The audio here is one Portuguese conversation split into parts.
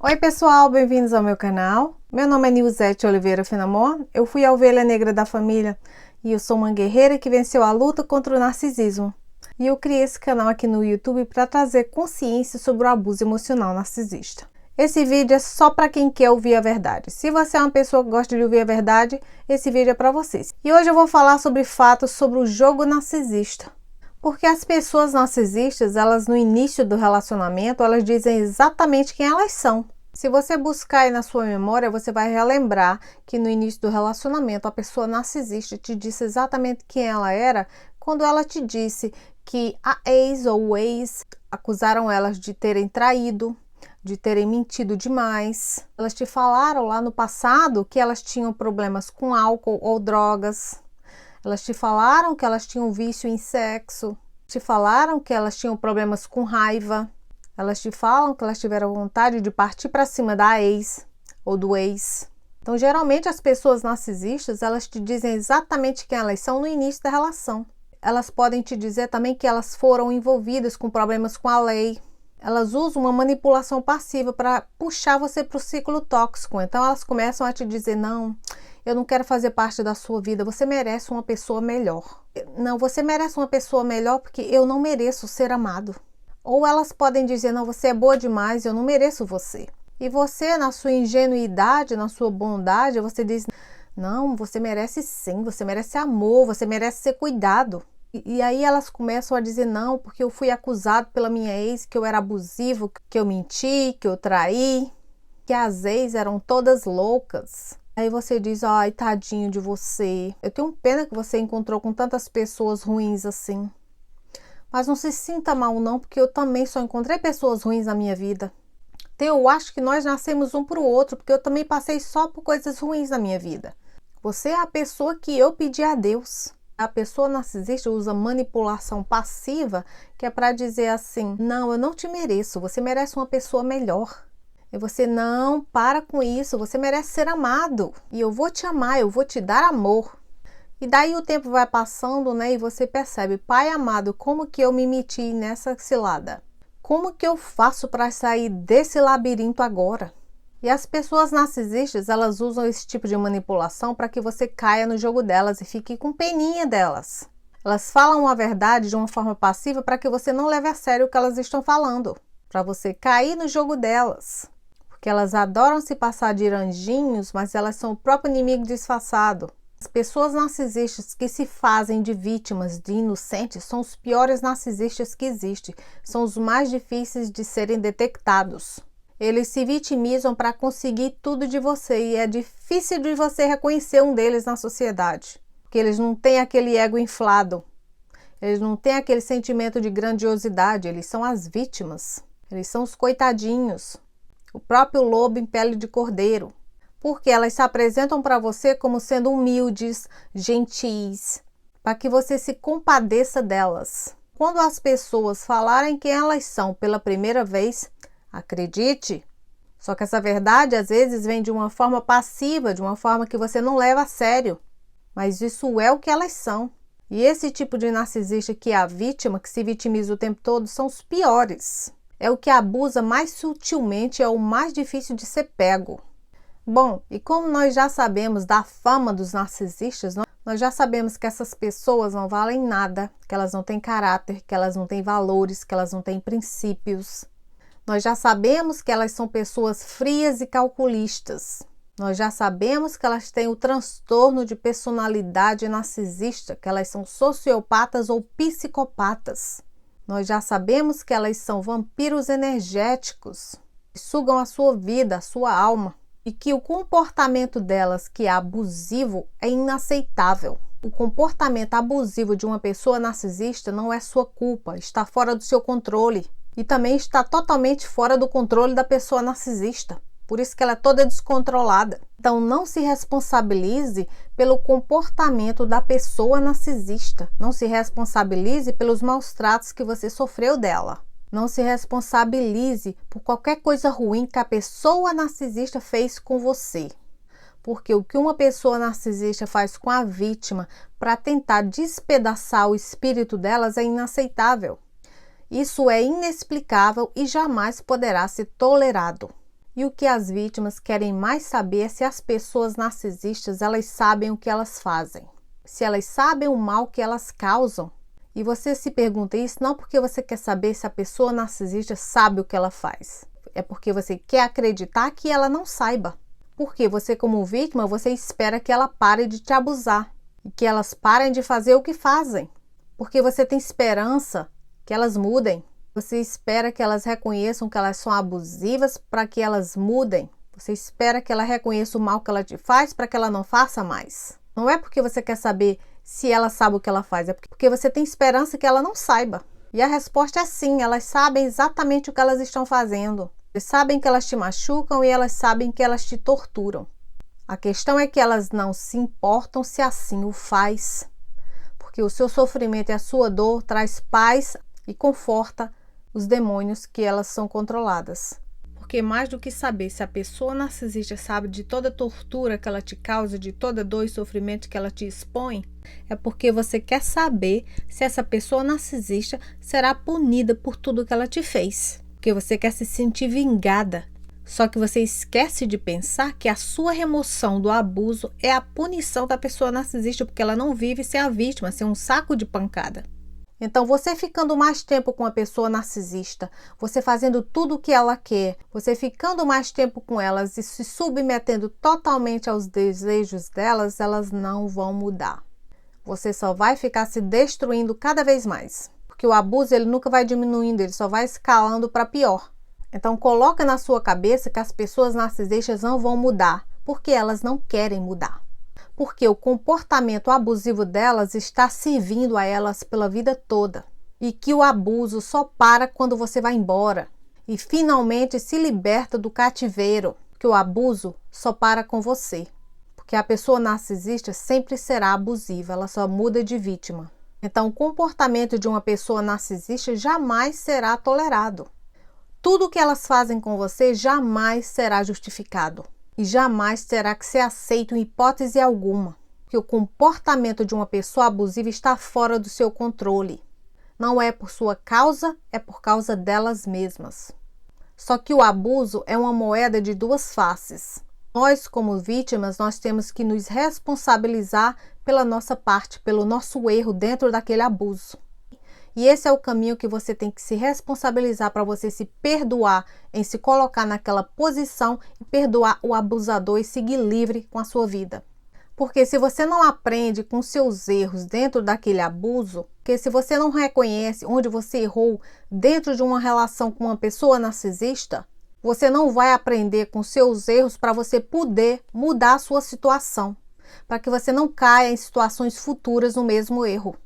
Oi pessoal, bem-vindos ao meu canal. Meu nome é Nilzete Oliveira Finamor, eu fui a ovelha negra da família e eu sou uma guerreira que venceu a luta contra o narcisismo. E eu criei esse canal aqui no YouTube para trazer consciência sobre o abuso emocional narcisista. Esse vídeo é só para quem quer ouvir a verdade. Se você é uma pessoa que gosta de ouvir a verdade, esse vídeo é para vocês. E hoje eu vou falar sobre fatos sobre o jogo narcisista. Porque as pessoas narcisistas, elas no início do relacionamento, elas dizem exatamente quem elas são. Se você buscar aí na sua memória, você vai relembrar que no início do relacionamento, a pessoa narcisista te disse exatamente quem ela era, quando ela te disse que a ex ou o ex acusaram elas de terem traído, de terem mentido demais. Elas te falaram lá no passado que elas tinham problemas com álcool ou drogas. Elas te falaram que elas tinham vício em sexo. Te falaram que elas tinham problemas com raiva. Elas te falam que elas tiveram vontade de partir para cima da ex ou do ex. Então, geralmente, as pessoas narcisistas, elas te dizem exatamente quem elas são no início da relação. Elas podem te dizer também que elas foram envolvidas com problemas com a lei. Elas usam uma manipulação passiva para puxar você para o ciclo tóxico. Então, elas começam a te dizer, não, eu não quero fazer parte da sua vida, você merece uma pessoa melhor. Não, você merece uma pessoa melhor porque eu não mereço ser amado. Ou elas podem dizer, não, você é boa demais, eu não mereço você. E você, na sua ingenuidade, na sua bondade, você diz, não, você merece sim, você merece amor, você merece ser cuidado. E aí elas começam a dizer, não, porque eu fui acusado pela minha ex, que eu era abusivo, que eu menti, que eu traí, que as ex eram todas loucas. Aí você diz, ai, tadinho de você. Eu tenho pena que você encontrou com tantas pessoas ruins assim. Mas não se sinta mal não, porque eu também só encontrei pessoas ruins na minha vida. Então eu acho que nós nascemos um para o outro, porque eu também passei só por coisas ruins na minha vida. Você é a pessoa que eu pedi a Deus. A pessoa narcisista usa manipulação passiva, que é para dizer assim, não, eu não te mereço, você merece uma pessoa melhor. E você, não, para com isso, você merece ser amado. E eu vou te amar, eu vou te dar amor. E daí o tempo vai passando, né? E você percebe, pai amado, como que eu me meti nessa cilada? Como que eu faço para sair desse labirinto agora? E as pessoas narcisistas, elas usam esse tipo de manipulação para que você caia no jogo delas e fique com peninha delas. Elas falam a verdade de uma forma passiva para que você não leve a sério o que elas estão falando. Para você cair no jogo delas. Porque elas adoram se passar de anjinhos, mas elas são o próprio inimigo disfarçado. As pessoas narcisistas que se fazem de vítimas, de inocentes, são os piores narcisistas que existem. São os mais difíceis de serem detectados. Eles se vitimizam para conseguir tudo de você e é difícil de você reconhecer um deles na sociedade. Porque eles não têm aquele ego inflado. Eles não têm aquele sentimento de grandiosidade. Eles são as vítimas. Eles são os coitadinhos. O próprio lobo em pele de cordeiro. Porque elas se apresentam para você como sendo humildes, gentis, para que você se compadeça delas. Quando as pessoas falarem quem elas são pela primeira vez, acredite. Só que essa verdade às vezes vem de uma forma passiva, de uma forma que você não leva a sério. Mas isso é o que elas são. E esse tipo de narcisista que é a vítima, que se vitimiza o tempo todo, são os piores. É o que abusa mais sutilmente, é o mais difícil de ser pego. Bom, e como nós já sabemos da fama dos narcisistas, nós já sabemos que essas pessoas não valem nada, que elas não têm caráter, que elas não têm valores, que elas não têm princípios. Nós já sabemos que elas são pessoas frias e calculistas. Nós já sabemos que elas têm o transtorno de personalidade narcisista, que elas são sociopatas ou psicopatas. Nós já sabemos que elas são vampiros energéticos, que sugam a sua vida, a sua alma. E que o comportamento delas, que é abusivo, é inaceitável. O comportamento abusivo de uma pessoa narcisista não é sua culpa, está fora do seu controle. E também está totalmente fora do controle da pessoa narcisista. Por isso que ela é toda descontrolada. Então não se responsabilize pelo comportamento da pessoa narcisista. Não se responsabilize pelos maus tratos que você sofreu dela. Não se responsabilize por qualquer coisa ruim que a pessoa narcisista fez com você. Porque o que uma pessoa narcisista faz com a vítima para tentar despedaçar o espírito delas é inaceitável. Isso é inexplicável e jamais poderá ser tolerado. E o que as vítimas querem mais saber é se as pessoas narcisistas, elas sabem o que elas fazem. Se elas sabem o mal que elas causam. E você se pergunta isso não porque você quer saber se a pessoa narcisista sabe o que ela faz. É porque você quer acreditar que ela não saiba. Porque você, como vítima, você espera que ela pare de te abusar. E que elas parem de fazer o que fazem. Porque você tem esperança que elas mudem. Você espera que elas reconheçam que elas são abusivas para que elas mudem. Você espera que ela reconheça o mal que ela te faz para que ela não faça mais. Não é porque você quer saber se ela sabe o que ela faz, é porque você tem esperança que ela não saiba. E a resposta é sim, elas sabem exatamente o que elas estão fazendo. Eles sabem que elas te machucam e elas sabem que elas te torturam. A questão é que elas não se importam se assim o faz. Porque o seu sofrimento e a sua dor traz paz e conforta os demônios que elas são controladas. Porque mais do que saber se a pessoa narcisista sabe de toda a tortura que ela te causa, de toda dor e sofrimento que ela te expõe, é porque você quer saber se essa pessoa narcisista será punida por tudo que ela te fez. Porque você quer se sentir vingada. Só que você esquece de pensar que a sua remoção do abuso é a punição da pessoa narcisista, porque ela não vive sem a vítima, sem um saco de pancada. Então, você ficando mais tempo com a pessoa narcisista, você fazendo tudo o que ela quer, você ficando mais tempo com elas e se submetendo totalmente aos desejos delas, elas não vão mudar. Você só vai ficar se destruindo cada vez mais. Porque o abuso, ele nunca vai diminuindo, ele só vai escalando para pior. Então, coloca na sua cabeça que as pessoas narcisistas não vão mudar, porque elas não querem mudar. Porque o comportamento abusivo delas está servindo a elas pela vida toda. E que o abuso só para quando você vai embora. E finalmente se liberta do cativeiro. Que o abuso só para com você. Porque a pessoa narcisista sempre será abusiva, ela só muda de vítima. Então o comportamento de uma pessoa narcisista jamais será tolerado. Tudo que elas fazem com você jamais será justificado. E jamais terá que ser aceito em hipótese alguma, que o comportamento de uma pessoa abusiva está fora do seu controle. Não é por sua causa, é por causa delas mesmas. Só que o abuso é uma moeda de duas faces. Nós, como vítimas, nós temos que nos responsabilizar pela nossa parte, pelo nosso erro dentro daquele abuso. E esse é o caminho que você tem que se responsabilizar para você se perdoar, em se colocar naquela posição e perdoar o abusador e seguir livre com a sua vida. Porque se você não aprende com seus erros dentro daquele abuso, porque se você não reconhece onde você errou dentro de uma relação com uma pessoa narcisista, você não vai aprender com seus erros para você poder mudar a sua situação, para que você não caia em situações futuras no mesmo erro.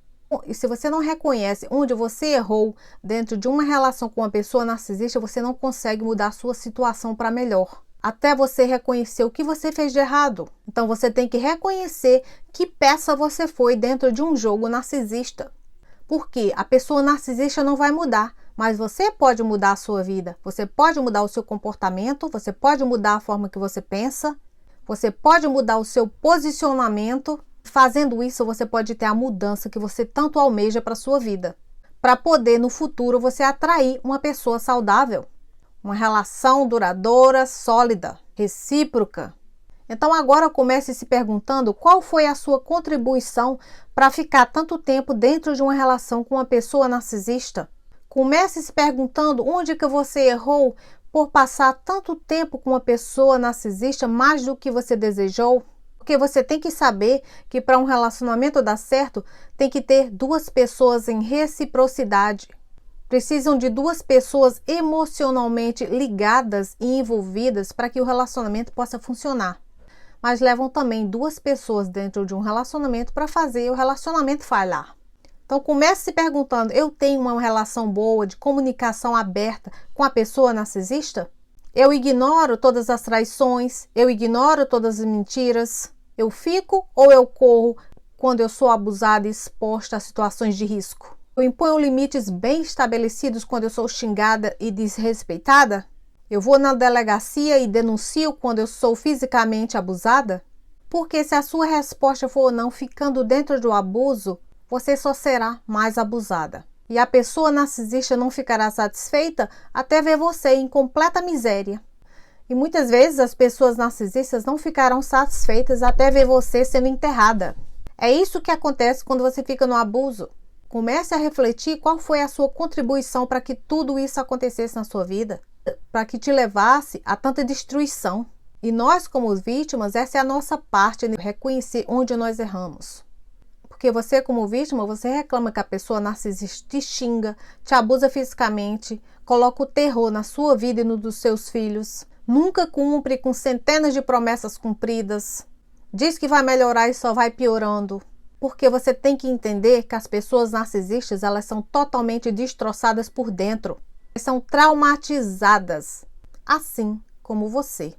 E se você não reconhece onde você errou dentro de uma relação com uma pessoa narcisista, você não consegue mudar a sua situação para melhor. Até você reconhecer o que você fez de errado. Então você tem que reconhecer que peça você foi dentro de um jogo narcisista. Porque a pessoa narcisista não vai mudar, mas você pode mudar a sua vida. Você pode mudar o seu comportamento, você pode mudar a forma que você pensa, você pode mudar o seu posicionamento. Fazendo isso, você pode ter a mudança que você tanto almeja para a sua vida. Para poder, no futuro, você atrair uma pessoa saudável. Uma relação duradoura, sólida, recíproca. Então agora comece se perguntando qual foi a sua contribuição para ficar tanto tempo dentro de uma relação com uma pessoa narcisista. Comece se perguntando onde que você errou por passar tanto tempo com uma pessoa narcisista mais do que você desejou. Porque você tem que saber que para um relacionamento dar certo, tem que ter duas pessoas em reciprocidade. Precisam de duas pessoas emocionalmente ligadas e envolvidas para que o relacionamento possa funcionar. Mas levam também duas pessoas dentro de um relacionamento para fazer o relacionamento falhar. Então comece se perguntando, eu tenho uma relação boa de comunicação aberta com a pessoa narcisista? Eu ignoro todas as traições, eu ignoro todas as mentiras, eu fico ou eu corro quando eu sou abusada e exposta a situações de risco? Eu imponho limites bem estabelecidos quando eu sou xingada e desrespeitada? Eu vou na delegacia e denuncio quando eu sou fisicamente abusada? Porque se a sua resposta for não ficando dentro do abuso, você só será mais abusada. E a pessoa narcisista não ficará satisfeita até ver você em completa miséria. E muitas vezes as pessoas narcisistas não ficarão satisfeitas até ver você sendo enterrada. É isso que acontece quando você fica no abuso. Comece a refletir qual foi a sua contribuição para que tudo isso acontecesse na sua vida, para que te levasse a tanta destruição. E nós, como vítimas, essa é a nossa parte, reconhecer onde nós erramos. Porque você, como vítima, você reclama que a pessoa narcisista te xinga, te abusa fisicamente, coloca o terror na sua vida e no dos seus filhos, nunca cumpre com centenas de promessas cumpridas, diz que vai melhorar e só vai piorando. Porque você tem que entender que as pessoas narcisistas, elas são totalmente destroçadas por dentro. Elas são traumatizadas, assim como você.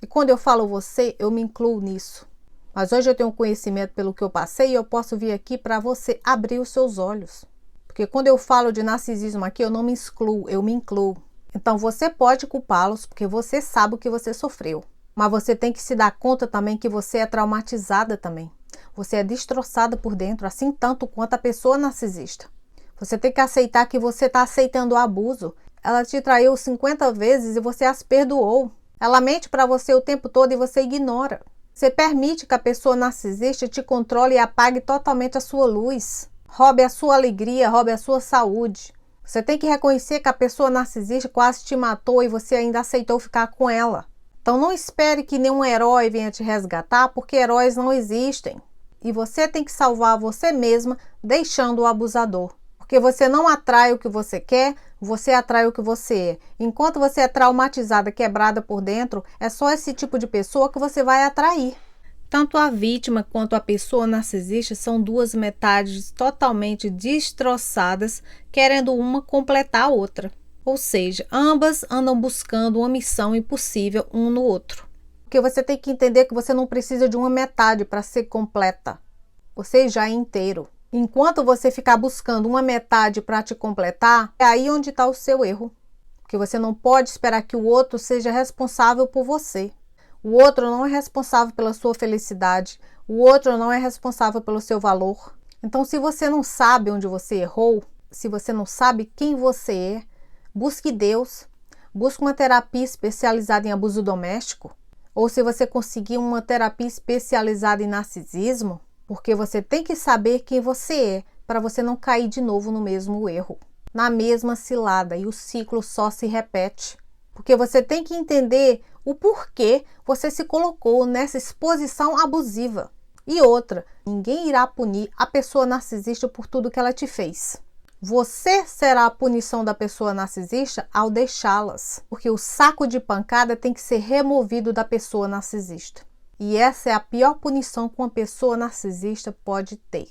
E quando eu falo você, eu me incluo nisso. Mas hoje eu tenho conhecimento pelo que eu passei e eu posso vir aqui para você abrir os seus olhos. Porque quando eu falo de narcisismo aqui, eu não me excluo, eu me incluo. Então você pode culpá-los porque você sabe o que você sofreu. Mas você tem que se dar conta também que você é traumatizada também. Você é destroçada por dentro, assim tanto quanto a pessoa narcisista. Você tem que aceitar que você está aceitando o abuso. Ela te traiu 50 vezes e você as perdoou. Ela mente para você o tempo todo e você ignora. Você permite que a pessoa narcisista te controle e apague totalmente a sua luz. Roube a sua alegria, roube a sua saúde. Você tem que reconhecer que a pessoa narcisista quase te matou e você ainda aceitou ficar com ela. Então não espere que nenhum herói venha te resgatar, porque heróis não existem. E você tem que salvar você mesma, deixando o abusador. Porque você não atrai o que você quer, você atrai o que você é. Enquanto você é traumatizada, quebrada por dentro, é só esse tipo de pessoa que você vai atrair. Tanto a vítima quanto a pessoa narcisista são duas metades totalmente destroçadas, querendo uma completar a outra. Ou seja, ambas andam buscando uma missão impossível um no outro. Porque você tem que entender que você não precisa de uma metade para ser completa. Você já é inteiro. Enquanto você ficar buscando uma metade para te completar, é aí onde está o seu erro. Porque você não pode esperar que o outro seja responsável por você. O outro não é responsável pela sua felicidade. O outro não é responsável pelo seu valor. Então, se você não sabe onde você errou, se você não sabe quem você é, busque Deus. Busque uma terapia especializada em abuso doméstico. Ou se você conseguir uma terapia especializada em narcisismo, porque você tem que saber quem você é para você não cair de novo no mesmo erro, na mesma cilada, e o ciclo só se repete. Porque você tem que entender o porquê você se colocou nessa exposição abusiva. E outra, ninguém irá punir a pessoa narcisista por tudo que ela te fez. Você será a punição da pessoa narcisista ao deixá-las, porque o saco de pancada tem que ser removido da pessoa narcisista. E essa é a pior punição que uma pessoa narcisista pode ter.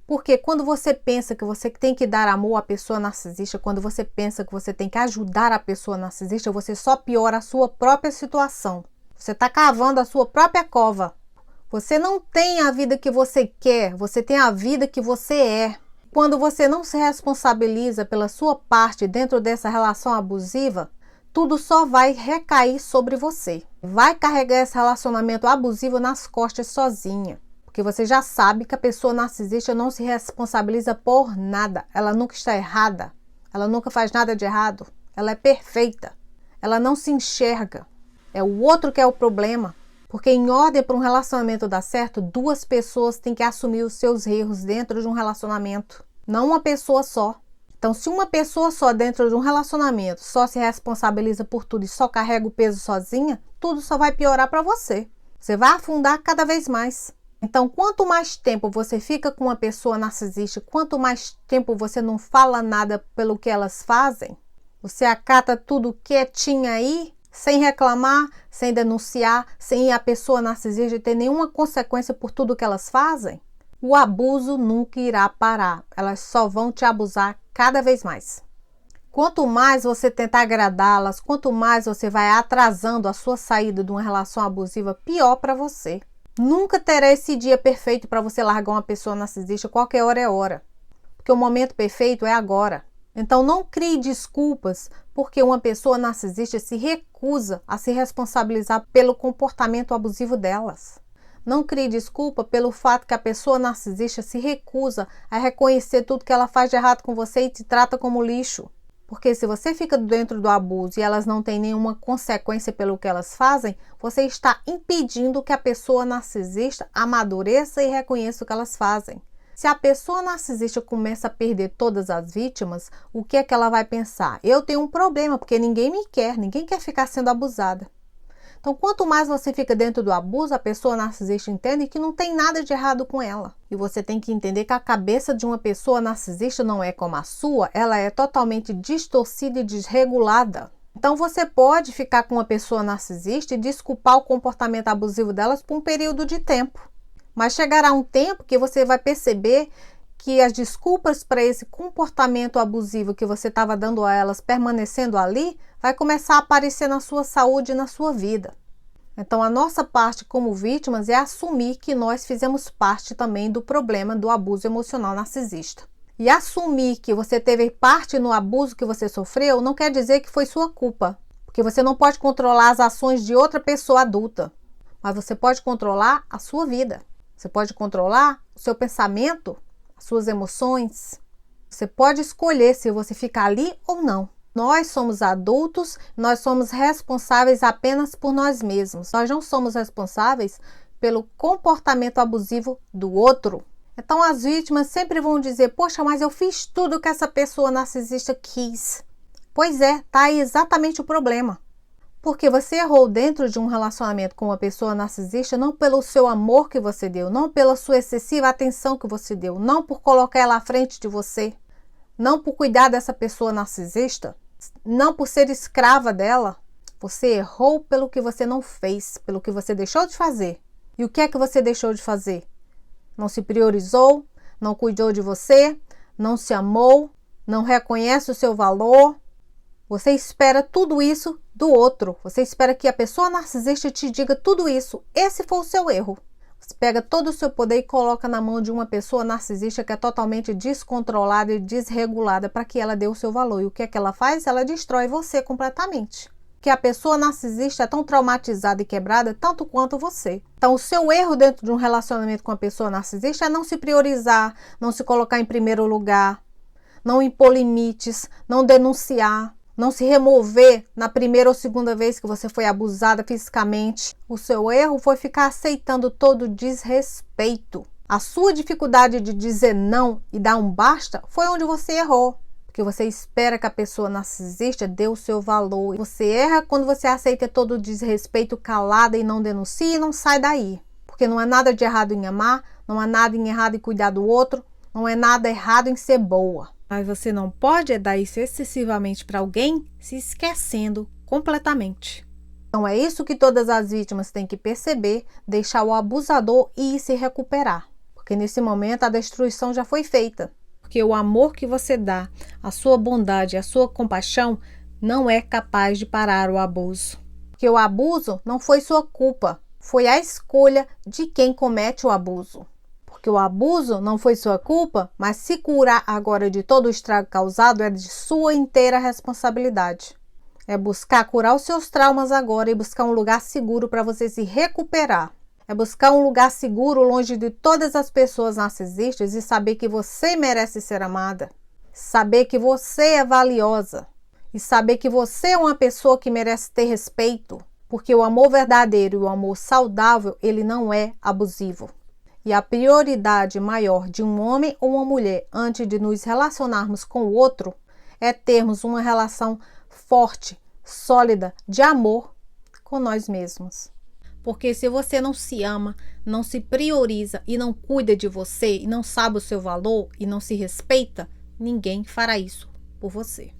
Porque quando você pensa que você tem que dar amor à pessoa narcisista, quando você pensa que você tem que ajudar a pessoa narcisista, você só piora a sua própria situação. Você está cavando a sua própria cova. Você não tem a vida que você quer, você tem a vida que você é. Quando você não se responsabiliza pela sua parte dentro dessa relação abusiva, tudo só vai recair sobre você. Vai carregar esse relacionamento abusivo nas costas sozinha. Porque você já sabe que a pessoa narcisista não se responsabiliza por nada. Ela nunca está errada. Ela nunca faz nada de errado. Ela é perfeita. Ela não se enxerga. É o outro que é o problema. Porque em ordem para um relacionamento dar certo, duas pessoas têm que assumir os seus erros dentro de um relacionamento. Não uma pessoa só. Então, se uma pessoa só dentro de um relacionamento só se responsabiliza por tudo e só carrega o peso sozinha, tudo só vai piorar para você. Você vai afundar cada vez mais. Então, quanto mais tempo você fica com uma pessoa narcisista, quanto mais tempo você não fala nada pelo que elas fazem, você acata tudo quietinha aí, sem reclamar, sem denunciar, sem a pessoa narcisista ter nenhuma consequência por tudo que elas fazem, o abuso nunca irá parar. Elas só vão te abusar cada vez mais. Quanto mais você tentar agradá-las, quanto mais você vai atrasando a sua saída de uma relação abusiva, pior para você. Nunca terá esse dia perfeito para você largar uma pessoa narcisista. Qualquer hora é hora. Porque o momento perfeito é agora. Então não crie desculpas porque uma pessoa narcisista se recusa a se responsabilizar pelo comportamento abusivo delas. Não crie desculpa pelo fato que a pessoa narcisista se recusa a reconhecer tudo que ela faz de errado com você e te trata como lixo. Porque se você fica dentro do abuso e elas não têm nenhuma consequência pelo que elas fazem, você está impedindo que a pessoa narcisista amadureça e reconheça o que elas fazem. Se a pessoa narcisista começa a perder todas as vítimas, o que é que ela vai pensar? Eu tenho um problema, porque ninguém me quer, ninguém quer ficar sendo abusada. Então, quanto mais você fica dentro do abuso, a pessoa narcisista entende que não tem nada de errado com ela. E você tem que entender que a cabeça de uma pessoa narcisista não é como a sua, ela é totalmente distorcida e desregulada. Então, você pode ficar com uma pessoa narcisista e desculpar o comportamento abusivo delas por um período de tempo. Mas chegará um tempo que você vai perceber que as desculpas para esse comportamento abusivo que você estava dando a elas permanecendo ali, vai começar a aparecer na sua saúde e na sua vida. Então, a nossa parte como vítimas é assumir que nós fizemos parte também do problema do abuso emocional narcisista. E assumir que você teve parte no abuso que você sofreu não quer dizer que foi sua culpa, porque você não pode controlar as ações de outra pessoa adulta, mas você pode controlar a sua vida. Você pode controlar o seu pensamento, as suas emoções. Você pode escolher se você ficar ali ou não. Nós somos adultos, nós somos responsáveis apenas por nós mesmos. Nós não somos responsáveis pelo comportamento abusivo do outro. Então as vítimas sempre vão dizer, poxa, mas eu fiz tudo que essa pessoa narcisista quis. Pois é, tá aí exatamente o problema. Porque você errou dentro de um relacionamento com uma pessoa narcisista não pelo seu amor que você deu, não pela sua excessiva atenção que você deu, não por colocar ela à frente de você, não por cuidar dessa pessoa narcisista, não por ser escrava dela. Você errou pelo que você não fez, pelo que você deixou de fazer. E o que é que você deixou de fazer? Não se priorizou, não cuidou de você, não se amou, não reconhece o seu valor. Você espera tudo isso do outro. Você espera que a pessoa narcisista te diga tudo isso. Esse foi o seu erro. Você pega todo o seu poder e coloca na mão de uma pessoa narcisista que é totalmente descontrolada e desregulada para que ela dê o seu valor. E o que é que ela faz? Ela destrói você completamente. Porque a pessoa narcisista é tão traumatizada e quebrada tanto quanto você. Então, o seu erro dentro de um relacionamento com a pessoa narcisista é não se priorizar, não se colocar em primeiro lugar, não impor limites, não denunciar. Não se remover na primeira ou segunda vez que você foi abusada fisicamente. O seu erro foi ficar aceitando todo desrespeito. A sua dificuldade de dizer não e dar um basta foi onde você errou. Porque você espera que a pessoa narcisista dê o seu valor. Você erra quando você aceita todo o desrespeito calada e não denuncia e não sai daí. Porque não é nada de errado em amar, não há nada de errado em cuidar do outro, não é nada errado em ser boa. Mas você não pode dar isso excessivamente para alguém se esquecendo completamente. Então é isso que todas as vítimas têm que perceber, deixar o abusador ir se recuperar. Porque nesse momento a destruição já foi feita. Porque o amor que você dá, a sua bondade, a sua compaixão, não é capaz de parar o abuso. Porque o abuso não foi sua culpa, foi a escolha de quem comete o abuso. Porque o abuso não foi sua culpa, mas se curar agora de todo o estrago causado é de sua inteira responsabilidade. É buscar curar os seus traumas agora e buscar um lugar seguro para você se recuperar. É buscar um lugar seguro longe de todas as pessoas narcisistas e saber que você merece ser amada. Saber que você é valiosa. E saber que você é uma pessoa que merece ter respeito. Porque o amor verdadeiro e o amor saudável, ele não é abusivo. E a prioridade maior de um homem ou uma mulher antes de nos relacionarmos com o outro é termos uma relação forte, sólida, de amor com nós mesmos. Porque se você não se ama, não se prioriza e não cuida de você e não sabe o seu valor e não se respeita, ninguém fará isso por você.